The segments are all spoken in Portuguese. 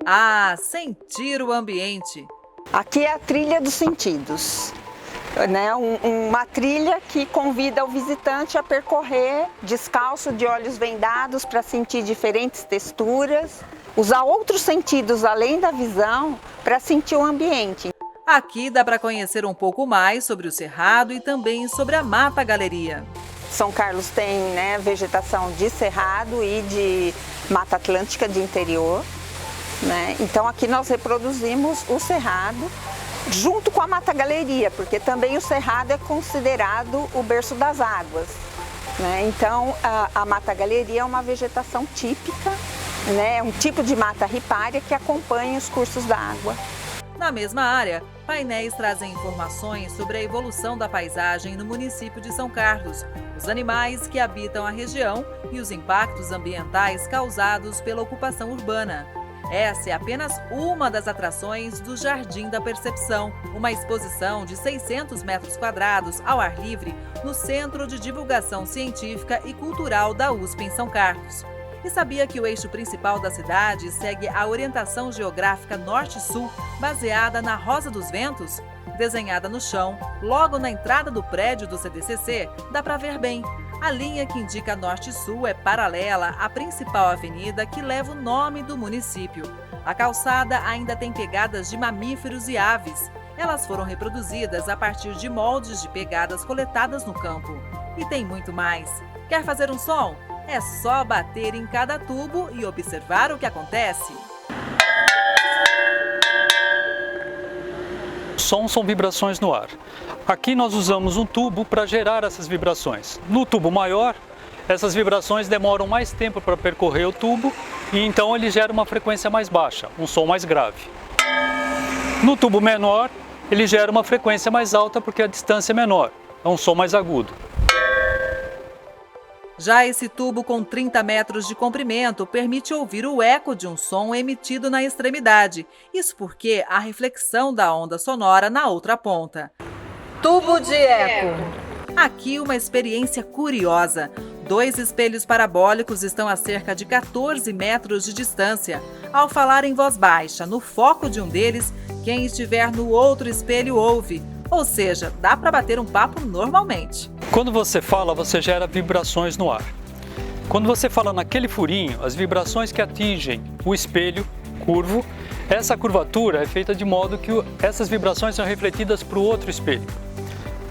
Ah, sentir o ambiente. Aqui é a trilha dos sentidos, né? Uma trilha que convida o visitante a percorrer descalço, de olhos vendados, para sentir diferentes texturas, usar outros sentidos além da visão para sentir o ambiente. Aqui dá para conhecer um pouco mais sobre o Cerrado e também sobre a Mata Galeria. São Carlos tem, né, vegetação de cerrado e de mata atlântica de interior, né? Então aqui nós reproduzimos o cerrado junto com a Mata Galeria, porque também o cerrado é considerado o berço das águas, né? Então a Mata Galeria é uma vegetação típica, né? Um tipo de mata ripária que acompanha os cursos da água. Na mesma área, painéis trazem informações sobre a evolução da paisagem no município de São Carlos, os animais que habitam a região e os impactos ambientais causados pela ocupação urbana. Essa é apenas uma das atrações do Jardim da Percepção, uma exposição de 600 metros quadrados ao ar livre no Centro de Divulgação Científica e Cultural da USP em São Carlos. E sabia que o eixo principal da cidade segue a orientação geográfica norte-sul, baseada na Rosa dos Ventos? Desenhada no chão, logo na entrada do prédio do CDCC, dá para ver bem. A linha que indica norte-sul é paralela à principal avenida que leva o nome do município. A calçada ainda tem pegadas de mamíferos e aves. Elas foram reproduzidas a partir de moldes de pegadas coletadas no campo. E tem muito mais. Quer fazer um som? É só bater em cada tubo e observar o que acontece. Som são vibrações no ar. Aqui nós usamos um tubo para gerar essas vibrações. No tubo maior, essas vibrações demoram mais tempo para percorrer o tubo e então ele gera uma frequência mais baixa, um som mais grave. No tubo menor, ele gera uma frequência mais alta porque a distância é menor, é um som mais agudo. Já esse tubo com 30 metros de comprimento permite ouvir o eco de um som emitido na extremidade. Isso porque há reflexão da onda sonora na outra ponta. Tubo de eco. Aqui uma experiência curiosa. 2 espelhos parabólicos estão a cerca de 14 metros de distância. Ao falar em voz baixa, no foco de um deles, quem estiver no outro espelho ouve. Ou seja, dá para bater um papo normalmente. Quando você fala, você gera vibrações no ar. Quando você fala naquele furinho, as vibrações que atingem o espelho curvo, essa curvatura é feita de modo que essas vibrações são refletidas para o outro espelho.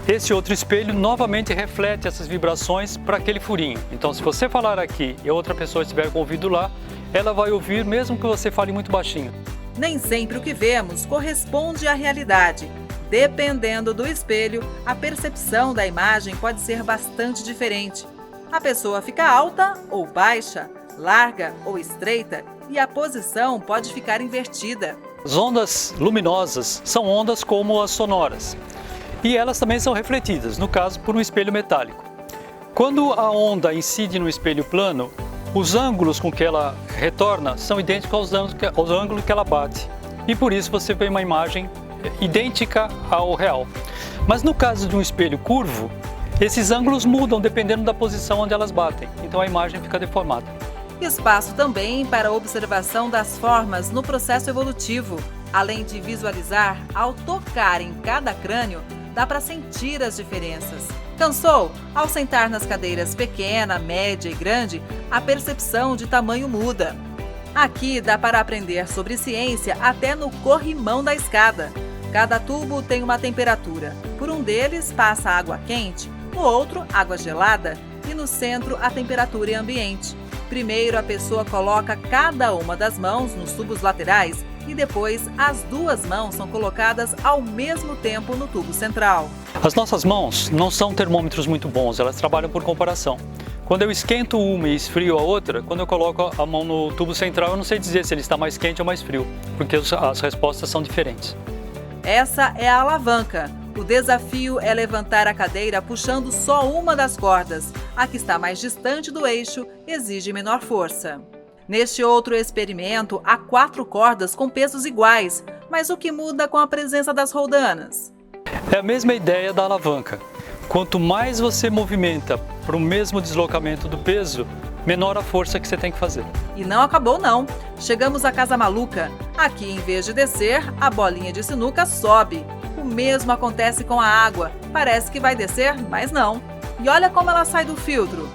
Esse outro espelho novamente reflete essas vibrações para aquele furinho. Então, se você falar aqui e a outra pessoa estiver com o ouvido lá, ela vai ouvir mesmo que você fale muito baixinho. Nem sempre o que vemos corresponde à realidade. Dependendo do espelho, a percepção da imagem pode ser bastante diferente. A pessoa fica alta ou baixa, larga ou estreita e a posição pode ficar invertida. As ondas luminosas são ondas como as sonoras e elas também são refletidas, no caso por um espelho metálico. Quando a onda incide no espelho plano, os ângulos com que ela retorna são idênticos aos ângulos que ela bate e por isso você vê uma imagem idêntica ao real. Mas no caso de um espelho curvo, esses ângulos mudam dependendo da posição onde elas batem, então a imagem fica deformada. Espaço também para a observação das formas no processo evolutivo. Além de visualizar, ao tocar em cada crânio, dá para sentir as diferenças. Cansou? Ao sentar nas cadeiras pequena, média e grande, a percepção de tamanho muda. Aqui dá para aprender sobre ciência até no corrimão da escada. Cada tubo tem uma temperatura. Por um deles passa água quente, no outro água gelada e no centro a temperatura é ambiente. Primeiro a pessoa coloca cada uma das mãos nos tubos laterais e depois as 2 mãos são colocadas ao mesmo tempo no tubo central. As nossas mãos não são termômetros muito bons, elas trabalham por comparação. Quando eu esquento uma e esfrio a outra, quando eu coloco a mão no tubo central, eu não sei dizer se ele está mais quente ou mais frio, porque as respostas são diferentes. Essa é a alavanca. O desafio é levantar a cadeira puxando só uma das cordas. A que está mais distante do eixo exige menor força. Neste outro experimento, há 4 cordas com pesos iguais, mas o que muda com a presença das roldanas? É a mesma ideia da alavanca. Quanto mais você movimenta para o mesmo deslocamento do peso, menor a força que você tem que fazer. E não acabou não. Chegamos à Casa Maluca. Aqui, em vez de descer, a bolinha de sinuca sobe. O mesmo acontece com a água. Parece que vai descer, mas não. E olha como ela sai do filtro.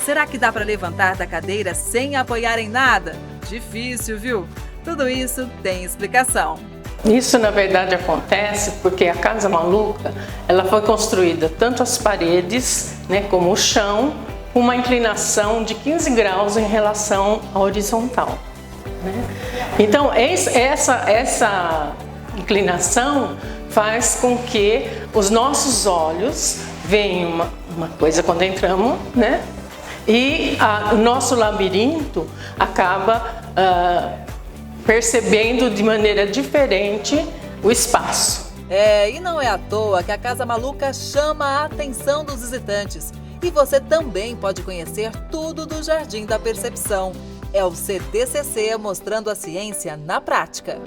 Será que dá para levantar da cadeira sem apoiar em nada? Difícil, viu? Tudo isso tem explicação. Isso, na verdade, acontece porque a Casa Maluca, ela foi construída tanto as paredes, né, como o chão, com uma inclinação de 15 graus em relação à horizontal, né? Então, essa inclinação faz com que os nossos olhos vejam uma coisa quando entramos, né? E o nosso labirinto acaba percebendo de maneira diferente o espaço. E não é à toa que a Casa Maluca chama a atenção dos visitantes. E você também pode conhecer tudo do Jardim da Percepção. É o CDCC mostrando a ciência na prática.